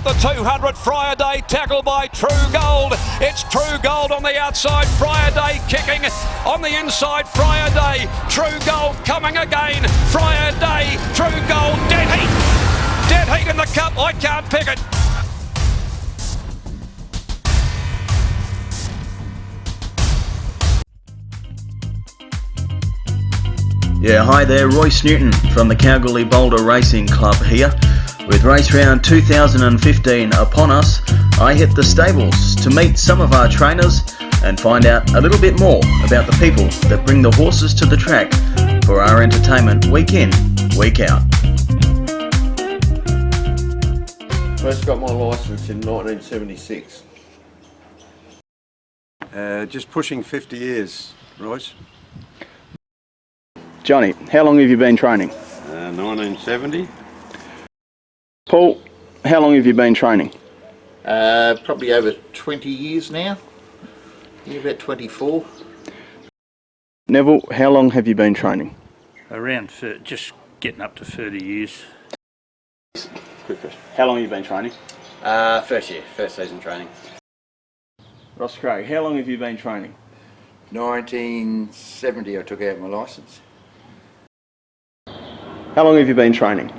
at the 200. Friday tackled by True Gold. It's True Gold on the outside. Friday kicking on the inside. Friday, True Gold coming again. Friday, True Gold, dead heat. Dead heat in the cup. I can't pick it. Yeah, hi there, Royce Newton from the Kalgoorlie Boulder Racing Club here. With race round 2015 upon us, I hit the stables to meet some of our trainers and find out a little bit more about the people that bring the horses to the track for our entertainment week in, week out. First got my licence in 1976. Just pushing 50 years, Royce. Johnny, how long have you been training? 1970. Paul, how long have you been training? Probably over 20 years now. Yeah, about 24. Neville, how long have you been training? Around just getting up to 30 years. Quick question. How long have you been training? First year, first season training. Ross Craig, how long have you been training? 1970 I took out my licence. How long have you been training?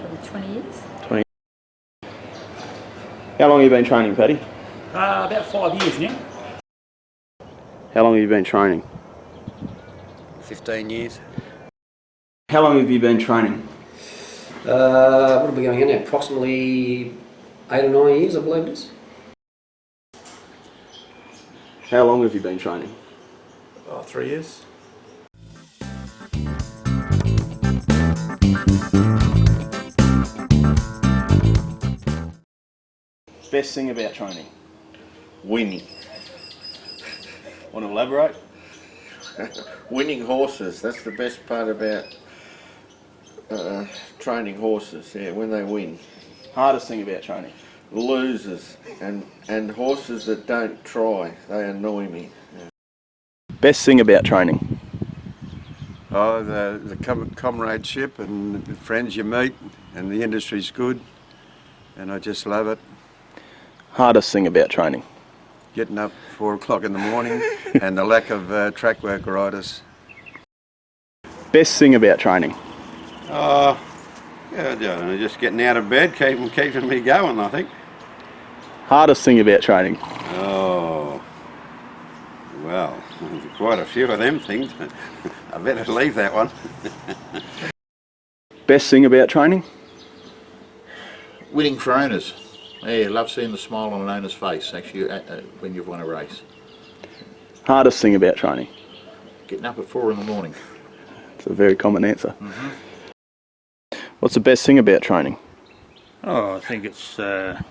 Probably 20 years. 20. How long have you been training, Paddy? About 5 years now. How long have you been training? 15 years. How long have you been training? What are we going in at? Approximately 8 or 9 years, I believe it is. How long have you been training? 3 years. Best thing about training? Winning. Want to elaborate? Winning horses, that's the best part about training horses, yeah, when they win. Hardest thing about training? Losers and horses that don't try, they annoy me. Best thing about training? Oh, the comradeship and the friends you meet, and the industry's good, and I just love it. Hardest thing about training? Getting up 4 o'clock in the morning and the lack of track work riders. Best thing about training? Yeah, just getting out of bed, keeping me going, I think. Hardest thing about training? Oh, well, quite a few of them things. I better leave that one. Best thing about training? Winning for owners. Yeah, love seeing the smile on an owner's face actually when you've won a race. Hardest thing about training? Getting up at 4 in the morning. It's a very common answer. Mm-hmm. What's the best thing about training? Oh, I think it's, well,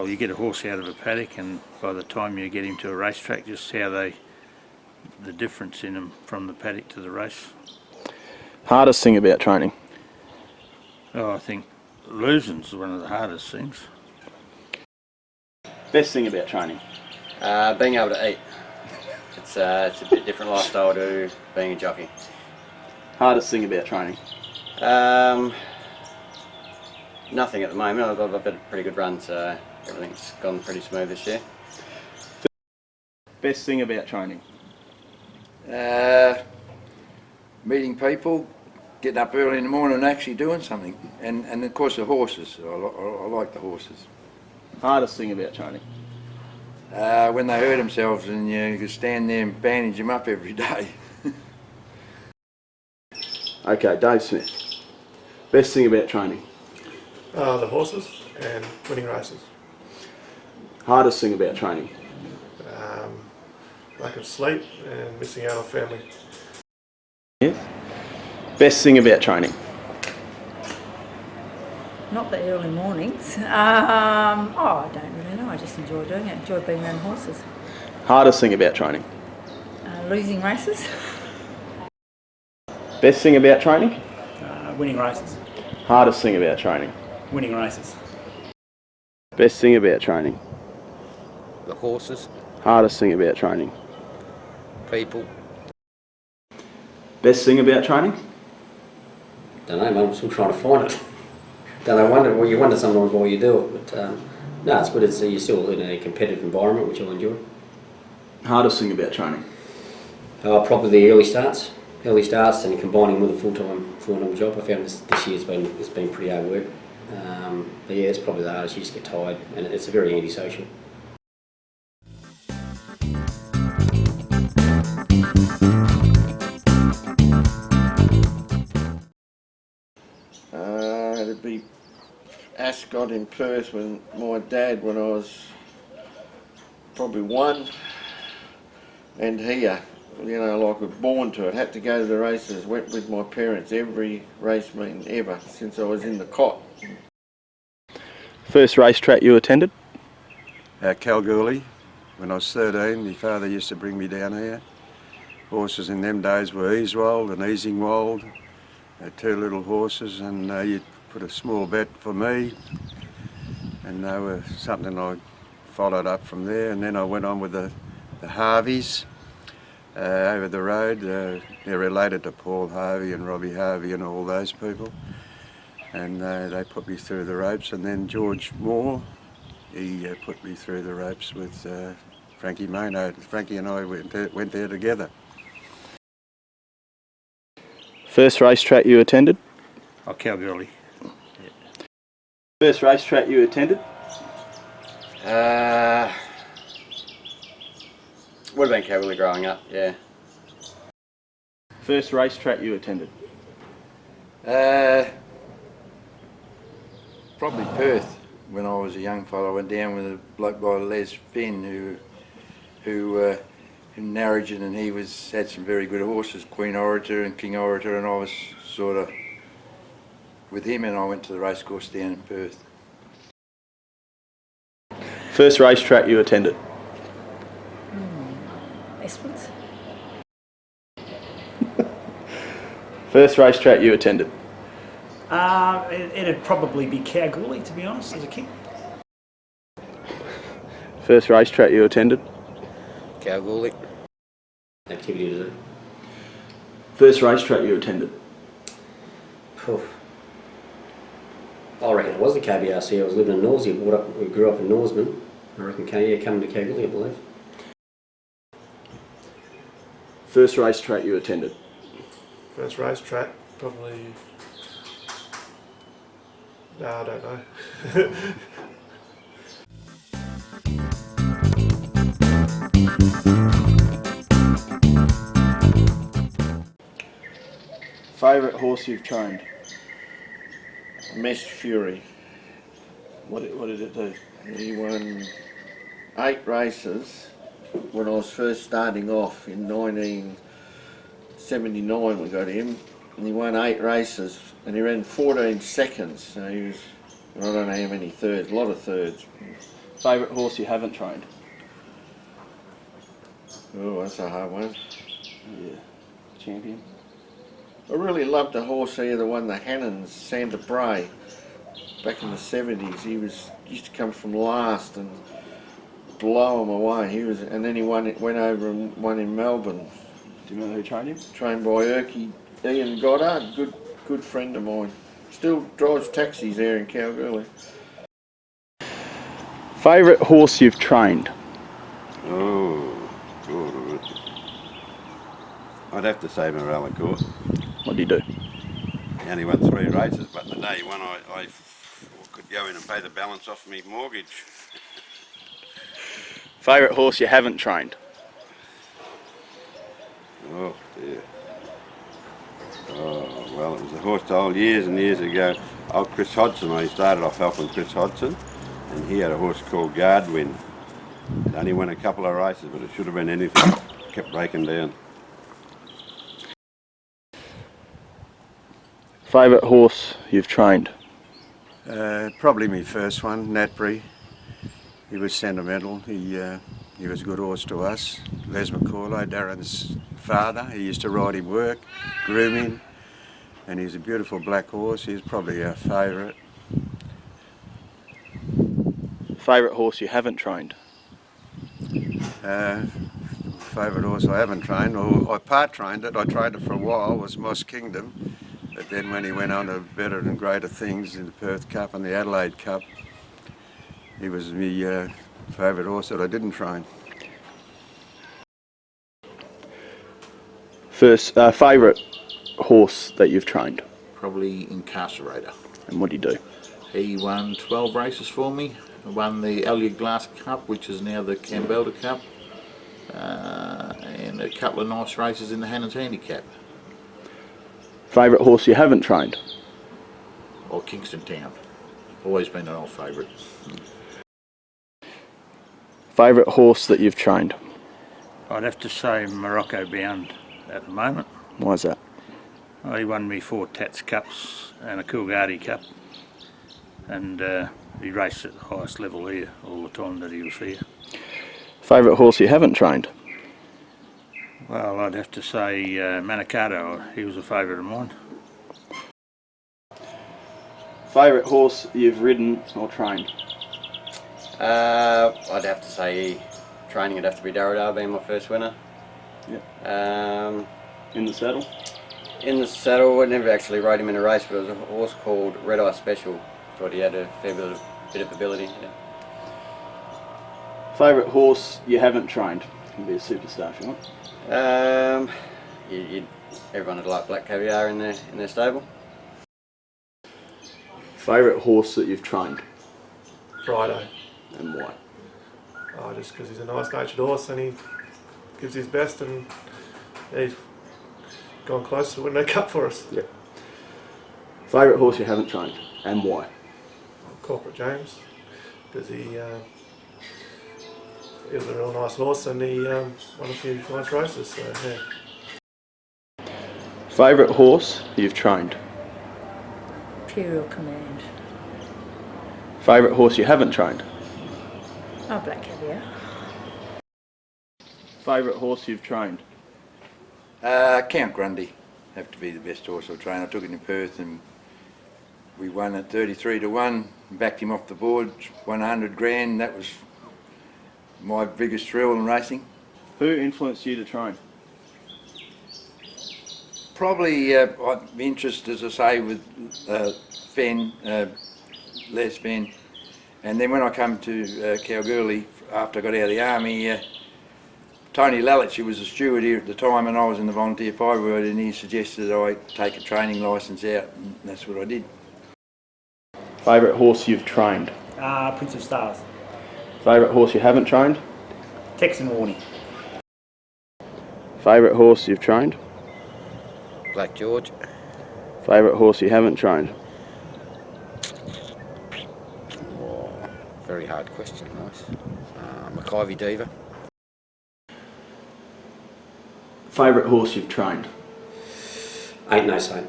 you get a horse out of a paddock, and by the time you get him to a racetrack, just how the difference in them from the paddock to the race. Hardest thing about training? Oh, I think losing's one of the hardest things. Best thing about training? Being able to eat. It's a bit different lifestyle to being a jockey. Hardest thing about training? Nothing at the moment. I've had a pretty good run, so everything's gone pretty smooth this year. Best thing about training? Meeting people, getting up early in the morning and actually doing something. And of course the horses. I like the horses. Hardest thing about training? When they hurt themselves and you can stand there and bandage them up every day. Okay, Dave Smith. Best thing about training? The horses and winning races. Hardest thing about training? Lack of sleep and missing out on family. Yeah. Best thing about training? Not the early mornings. I don't really know. I just enjoy doing it. Enjoy being around horses. Hardest thing about training? Losing races. Best thing about training? Winning races. Hardest thing about training? Winning races. Best thing about training? The horses, Hardest thing about training? people. Best thing about training? Don't know, mate, I'm still trying to find it. You wonder sometimes why you do it, but no, it's good. You're still in a competitive environment, which I enjoy. Hardest thing about training? Probably the early starts and combining with a full-time job. I found this year's been pretty hard work. But yeah, it's probably the hardest. You just get tired, and it's a very antisocial. It'd be Ascot in Perth when my dad, when I was probably 1, and here, you know, like I was born to it, had to go to the races, went with my parents every race meeting ever since I was in the cot. First racetrack you attended? Kalgoorlie. When I was 13, my father used to bring me down here. Horses in them days were Easwold and Easingwold. 2 little horses, and you'd put a small bet for me, and they were something I followed up from there. And then I went on with the Harveys over the road. They're related to Paul Harvey and Robbie Harvey and all those people, and they put me through the ropes. And then George Moore, he put me through the ropes with Frankie Maynard. Frankie and I went there together. First racetrack you attended? Oh, Kalgoorlie. First racetrack you attended? Would have been Kalgoorlie growing up, yeah. First racetrack you attended? Probably Perth. When I was a young fellow, I went down with a bloke by Les Finn who Narrogin, and he had some very good horses, Queen Orator and King Orator, and I was sort of with him, and I went to the racecourse down in Perth. First racetrack you attended? Esperance. First racetrack you attended? It'd probably be Kalgoorlie, to be honest, as a kid. First racetrack you attended? Kalgoorlie. Activity to do. First racetrack you attended? I reckon it was the KBRC. I was living in Norsey. We grew up in Norseman. I reckon coming to Kalgoorlie, I believe. First racetrack you attended? First racetrack, probably. No, I don't know. Favourite horse you've trained? Mess Fury. What did it do? He won 8 races when I was first starting off in 1979. We got him, and he won 8 races, and he ran 14 seconds. So he was, I don't know how many thirds, a lot of thirds. Favourite horse you haven't trained? Oh, that's a hard one. Yeah. Champion? I really loved the horse here that won the Hannons, Santa Bray, back in the 70s. He used to come from last and blow him away. And then he went over and won in Melbourne. Do you remember who trained him? Trained by Ian Goddard, good friend of mine. Still drives taxis there in Kalgoorlie. Favourite horse you've trained? Oh, God. I'd have to say Morella Court. What do you do? He only won 3 races, but the day he won, I could go in and pay the balance off my mortgage. Favourite horse you haven't trained? Oh, dear. Oh, well, it was a horse told years and years ago. Oh, Chris Hodson. I started off helping Chris Hodson, and he had a horse called Guardwin. It only won a couple of races, but it should have been anything. Kept breaking down. Favourite horse you've trained? Probably my first one, Natbury. He was sentimental. He was a good horse to us. Les McCauley, Darren's father, he used to ride him work, groom him, and he's a beautiful black horse. He's probably our favourite. Favourite horse you haven't trained? Favourite horse I haven't trained, or I part-trained it. I trained it for a while, was Moss Kingdom. But then when he went on to better and greater things in the Perth Cup and the Adelaide Cup, he was my favourite horse that I didn't train. First, favourite horse that you've trained? Probably Incarcerator. And what do you do? He won 12 races for me. Won the Elliott Glass Cup, which is now the Campbell Cup, and a couple of nice races in the Hannans Handicap. Favourite horse you haven't trained? Or Kingston Town. Always been an old favourite. Favourite horse that you've trained? I'd have to say Morocco Bound at the moment. Why is that? Oh, he won me 4 Tats Cups and a Coolgardie Cup, and he raced at the highest level here all the time that he was here. Favourite horse you haven't trained? Well, I'd have to say Manicato. He was a favourite of mine. Favourite horse you've ridden or trained? I'd have to say training would have to be Darradar, being my first winner. Yep. In the saddle? In the saddle, I never actually rode him in a race, but it was a horse called Red Eye Special. Thought he had a fair bit of ability. Yeah. Favourite horse you haven't trained? Can be a superstar if you want. Everyone would like Black Caviar in their stable. Favourite horse that you've trained? Friday. And why? Oh, just because he's a nice-natured horse and he gives his best, and he's gone close to winning a cup for us. Yep. Favourite horse you haven't trained and why? Corporate James, because he was a real nice horse and he won a few nice races. So yeah. Favourite horse you've trained? Imperial Command. Favourite horse you haven't trained? Oh, Black Caviar. Favourite horse you've trained? Count Grundy. Have to be the best horse I've trained. I took it in Perth and we won at 33-1, backed him off the board, won 100 grand. That was my biggest thrill in racing. Who influenced you to train? Probably I'd be interested, as I say, with Fenn, Les Fenn. And then when I come to Kalgoorlie, after I got out of the army, Tony Lalich, who was a steward here at the time, and I was in the volunteer fire ward, and he suggested that I take a training licence out, and that's what I did. Favourite horse you've trained? Prince of Stars. Favourite horse you haven't trained? Texan Warning. Favourite horse you've trained? Black George. Favourite horse you haven't trained? Oh, very hard question, nice. Mackivy Diva. Favourite horse you've trained? Ain't No Saint.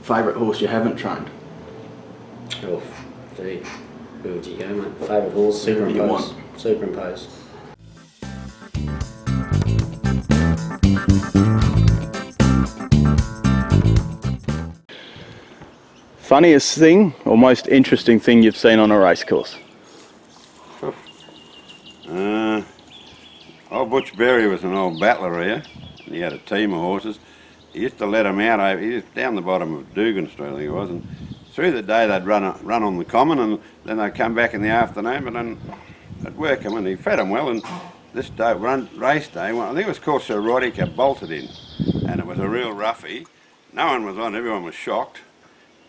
Favourite horse you haven't trained? Oh, gee. Where would you go, mate? Favourite horse? Whoever you Superimpose. want. Superimpose. Funniest thing or most interesting thing you've seen on a race course? Old Butch Berry was an old battler here, and he had a team of horses. He used to let them out over, he was down the bottom of Dugan Street, I think it was, and through the day they'd run on the common, and then they'd come back in the afternoon, and then they'd work them, and he fed them well, and this day, race day, well, I think it was called Sir Rodica, bolted in, and it was a real roughie. No one was on, everyone was shocked,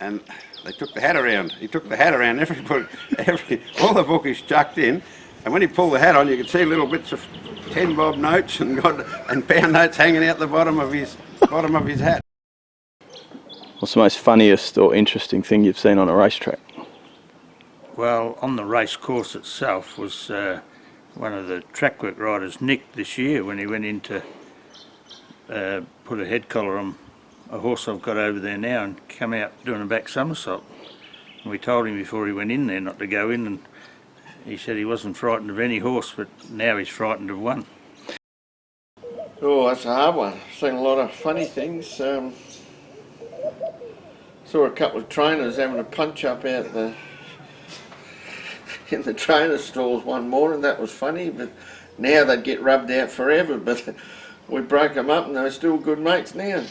and they took the hat around. He took the hat around, all the bookies chucked in, and when he pulled the hat on, you could see little bits of 10 bob notes and pound notes hanging out the bottom of his hat. What's the most funniest or interesting thing you've seen on a racetrack? Well, on the race course itself was one of the track work riders, Nick, this year when he went in to put a head collar on a horse I've got over there now and come out doing a back somersault. And we told him before he went in there not to go in, and he said he wasn't frightened of any horse, but now he's frightened of one. Oh, that's a hard one. I've seen a lot of funny things. Saw a couple of trainers having a punch up out in the trainer stalls one morning. That was funny, but now they'd get rubbed out forever. But we broke them up and they're still good mates now.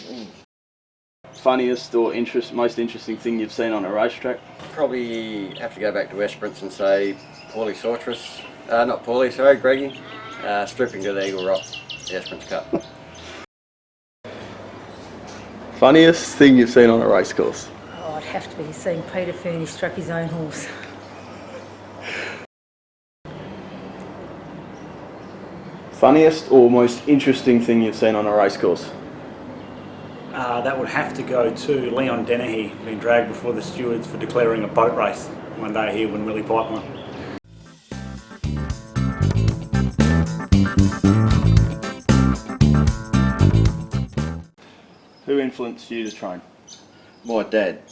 funniest or most interesting thing you've seen on a racetrack? Probably have to go back to Esperance and say Paulie Sautras, not Paulie, sorry, Greggy, stripping to the Eagle Rock, the Esperance Cup. Funniest thing you've seen on a racecourse? Oh, I'd have to be seeing Peter Fernie struck his own horse. Funniest or most interesting thing you've seen on a racecourse? That would have to go to Leon Dennehy being dragged before the stewards for declaring a boat race one day here when Willie Pike won. Who influenced you to train? My dad,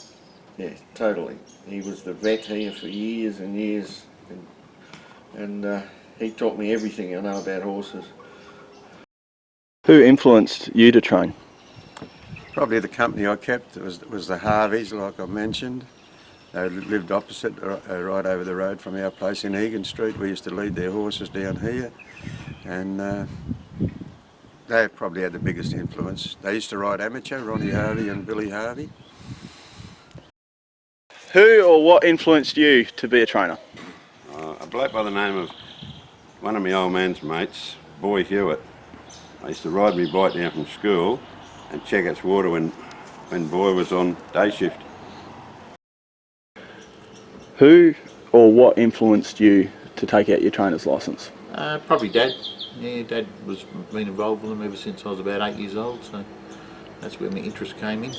yeah, totally. He was the vet here for years and years, and he taught me everything I know about horses. Who influenced you to train? Probably the company I kept was the Harveys, like I mentioned. They lived opposite, right over the road from our place in Egan Street. We used to lead their horses down here, and they probably had the biggest influence. They used to ride amateur, Ronnie Harvey and Billy Harvey. Who or what influenced you to be a trainer? A bloke by the name of one of my old man's mates, Boy Hewitt. I used to ride my bike down from school and check its water when Boy was on day shift. Who or what influenced you to take out your trainer's licence? Probably Dad. Yeah, Dad was been involved with them ever since I was about 8 years old, so that's where my interest came in.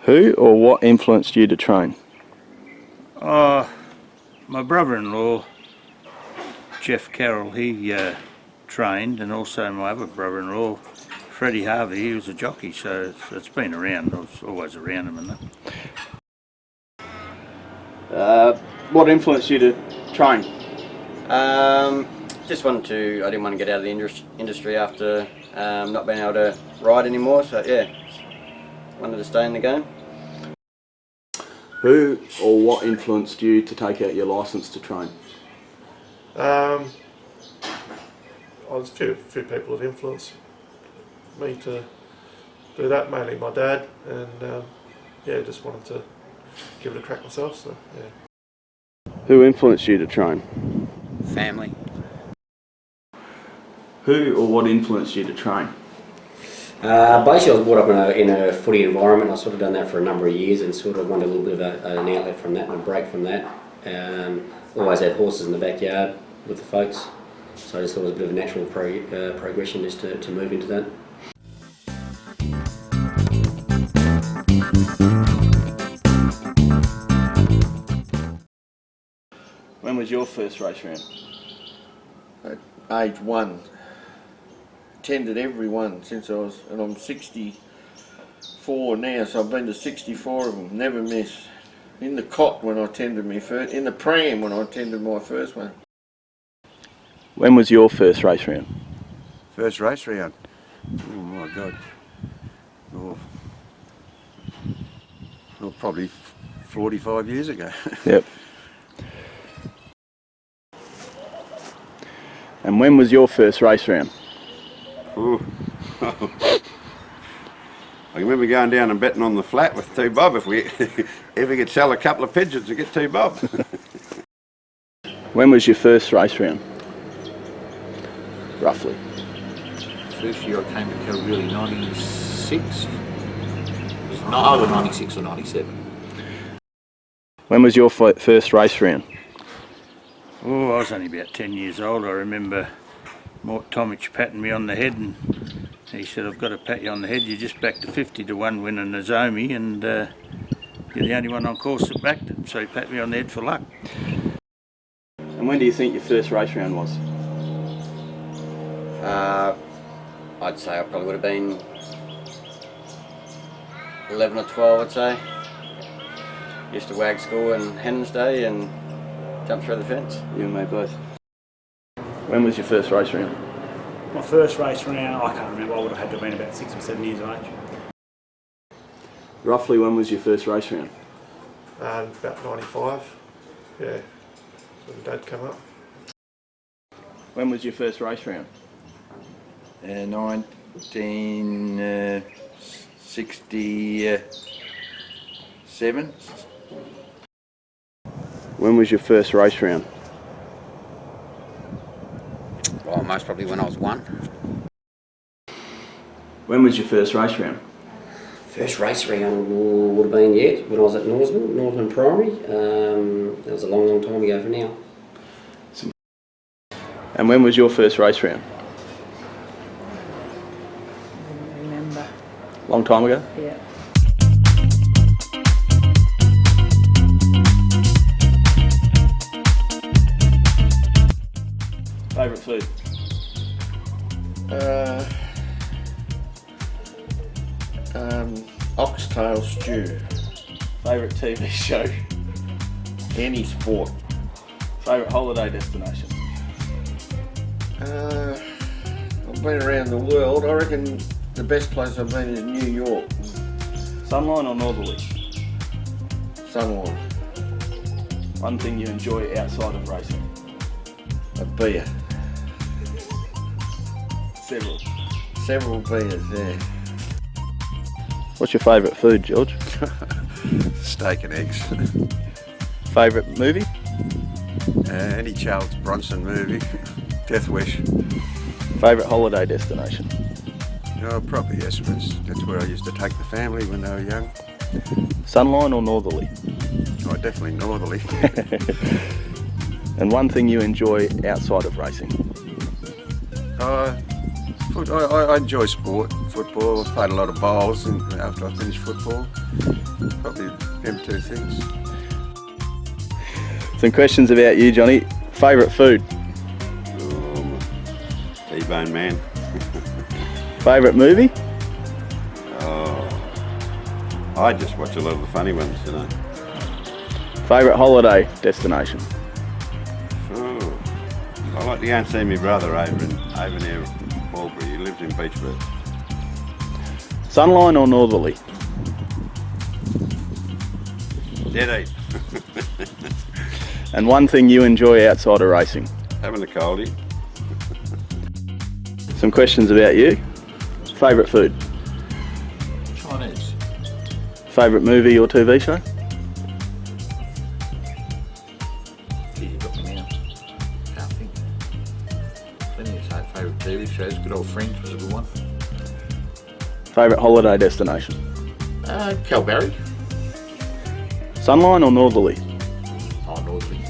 Who or what influenced you to train? My brother-in-law, Jeff Carroll, he trained, and also my other brother-in-law, Freddie Harvey, he was a jockey, so it's been around. I was always around him and that. What influenced you to train? I didn't want to get out of the industry after not being able to ride anymore, so yeah, wanted to stay in the game. Who or what influenced you to take out your licence to train? There's a few people have influenced me to do that, mainly my dad, and just wanted to give it a crack myself, so yeah. Who influenced you to train? Family. Who or what influenced you to train? Basically, I was brought up in a footy environment. I've sort of done that for a number of years and sort of wanted a little bit of an outlet from that and a break from that. Always had horses in the backyard with the folks, so I just thought it was a bit of a natural progression just to move into that. When was your first race round? At age 1. Attended every one since I was, and I'm 64 now, so I've been to 64 of them, never miss. In the cot when I attended my first, in the pram when I attended my first one. When was your first race round? First race round? Oh my God. Probably 45 years ago. Yep. And when was your first race round? Ooh. I remember going down and betting on the flat with 2 bob if we could sell a couple of pigeons to get 2 bob. When was your first race round? Roughly. First year I came to Kalgoorlie, 96. No, either 96 or 97. When was your first race round? Oh, I was only about 10 years old. I remember Mort Tomich patting me on the head, and he said, "I've got to pat you on the head. You just backed a 50-1 win in Nozomi, and you're the only one on course that backed it." So he patted me on the head for luck. And when do you think your first race round was? I'd say I probably would have been 11 or 12, I'd say. Used to wag school in Hennon's Day and jump through the fence. You and me both. When was your first race round? My first race round, I can't remember, I would have had to have been about 6 or 7 years of age. Roughly when was your first race round? About 95, yeah, when Dad came up. When was your first race round? 1970. 67. When was your first race round? Well, most probably when I was 1. When was your first race round? First race round would have been, when I was at Northern Primary. That was a long, long time ago from now. And when was your first race round? I don't remember. Long time ago? Yeah. Favourite food? Oxtail stew. Favourite TV show? Any sport. Favourite holiday destination? I've been around the world. I reckon the best place I've been is New York. Sunline or northerly? Sunline. One thing you enjoy outside of racing? A beer. Several beers, yeah. What's your favourite food, George? Steak and eggs. Favourite movie? Any Charles Bronson movie. Death Wish. Favourite holiday destination? Oh, probably Esperance. That's where I used to take the family when they were young. Sunline or northerly? Oh, definitely northerly. And one thing you enjoy outside of racing? I enjoy sport, football. I played a lot of bowls after I finished football. Probably them two things. Some questions about you, Johnny. Favourite food? T-Bone Man. Favourite movie? Oh, I just watch a lot of the funny ones, you know. Favourite holiday destination? Oh, I like to go and see my brother over near Albury. He lives in Beechworth. Sunline or northerly? Dead eat. And one thing you enjoy outside of racing? Having a coldie. Some questions about you. Favourite food? Chinese. Favourite movie or TV show? Gee, you got me now. Can't think. Plenty of favourite TV shows. Good Old Friends was a good one. Favourite holiday destination? Kalbarri. Sunline or northerly? Oh, northerly.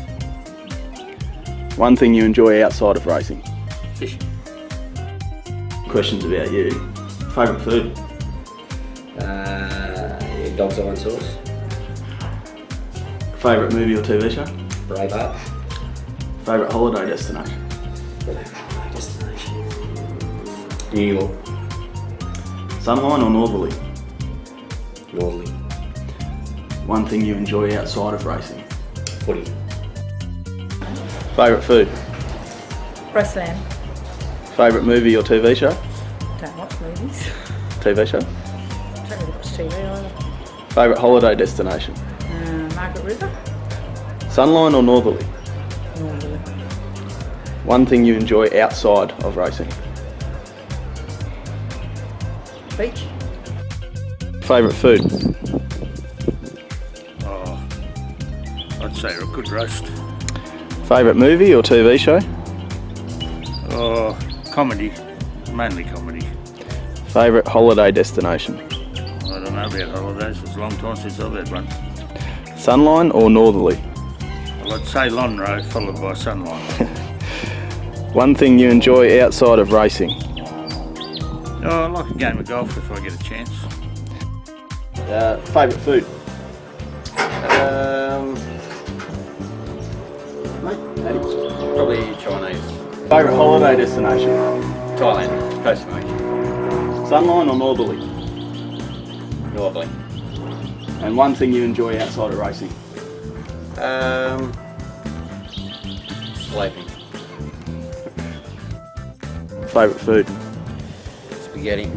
One thing you enjoy outside of racing? Fishing. Questions about you. Favourite food? Dog's eye and sauce. Favourite movie or TV show? Braveheart. Favourite holiday destination? New York. Sunline or northerly? Northerly. One thing you enjoy outside of racing? Footy. Favourite food? Breastland. Favourite movie or TV show? Don't watch movies. TV show? Don't really watch TV either. Favourite holiday destination? Margaret River. Sunline or northerly? Northerly. One thing you enjoy outside of racing? Beach. Favourite food? Oh, I'd say a good roast. Favourite movie or TV show? Oh, comedy, mainly comedy. Favourite holiday destination? I don't know about holidays, it's a long time since I've had one. Sunline or northerly? Well, I'd say Lonro, followed by Sunline. One thing you enjoy outside of racing? Oh, I like a game of golf if I get a chance. Favourite food? Probably Chinese. Favourite holiday destination? Thailand. Coast of Asia. Sunline or northerly? Northerly. And one thing you enjoy outside of racing? Sleeping. Favourite food? Spaghetti.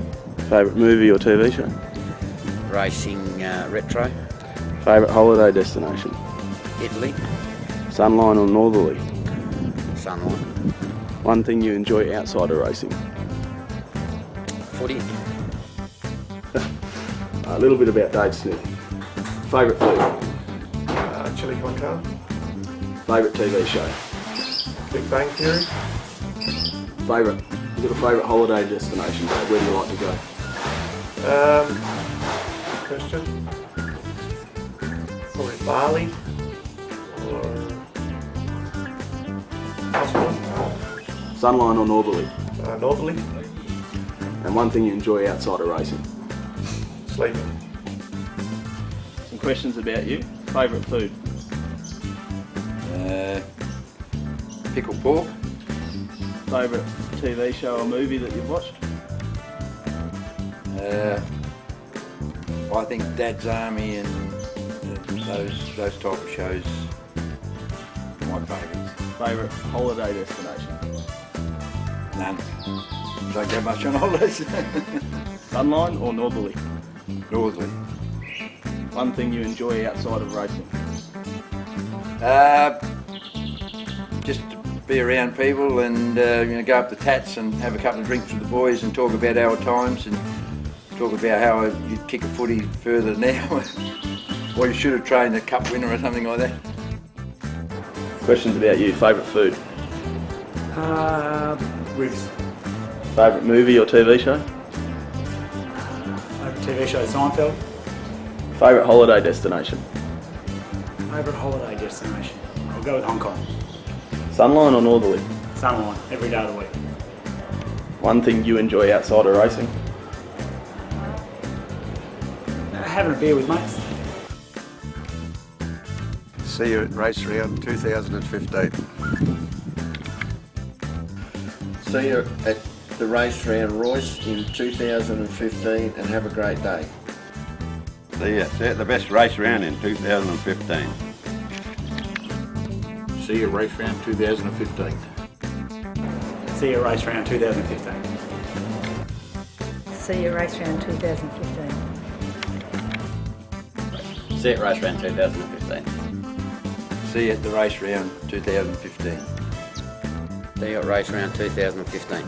Favourite movie or TV show? Racing retro. Favourite holiday destination? Italy. Sunline or northerly? Sunline. One thing you enjoy outside of racing? Footy. A little bit about Dave Smith. Favourite food? Chili con carne. Favourite TV show? Big Bang Theory. Favourite? You got a favourite holiday destination, Dave? Where do you like to go? Question. Probably Bali or Osborne. Sunline or northerly? Northerly. And one thing you enjoy outside of racing? Sleeping. Some questions about you. Favourite food? Pickled pork. Favourite TV show or movie that you've watched? I think Dad's Army and those type of shows are my favourites. Favourite holiday destination? None. Don't go much on holidays. Sunline or northerly? Northerly. One thing you enjoy outside of racing? Just to be around people and go up to Tats and have a couple of drinks with the boys and talk about our times and talk about how you'd kick a footy further now or you should have trained a cup winner or something like that. Questions about you. Favourite food? Ribs. Favourite movie or TV show? Favourite TV show, Seinfeld. Favourite holiday destination? Favourite holiday destination? I'll go with Hong Kong. Sunline or northerly? Sunline, every day of the week. One thing you enjoy outside of racing? Having a beer with mates. See you at Race Round 2015. See you at the Race Round Royce in 2015 and have a great day. See you at the best race round in 2015. See you race round 2015. See you at Race Round 2015. See you race round 2015. See you at Race Round 2015. See you at the Race Round 2015. See you at Race Round 2015.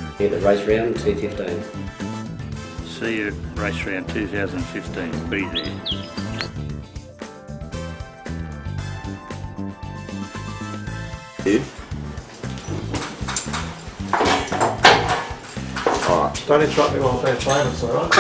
See you at the Race Round 2015. See you at Race Round 2015. Be there. Don't interrupt me while I'm playing, it's alright?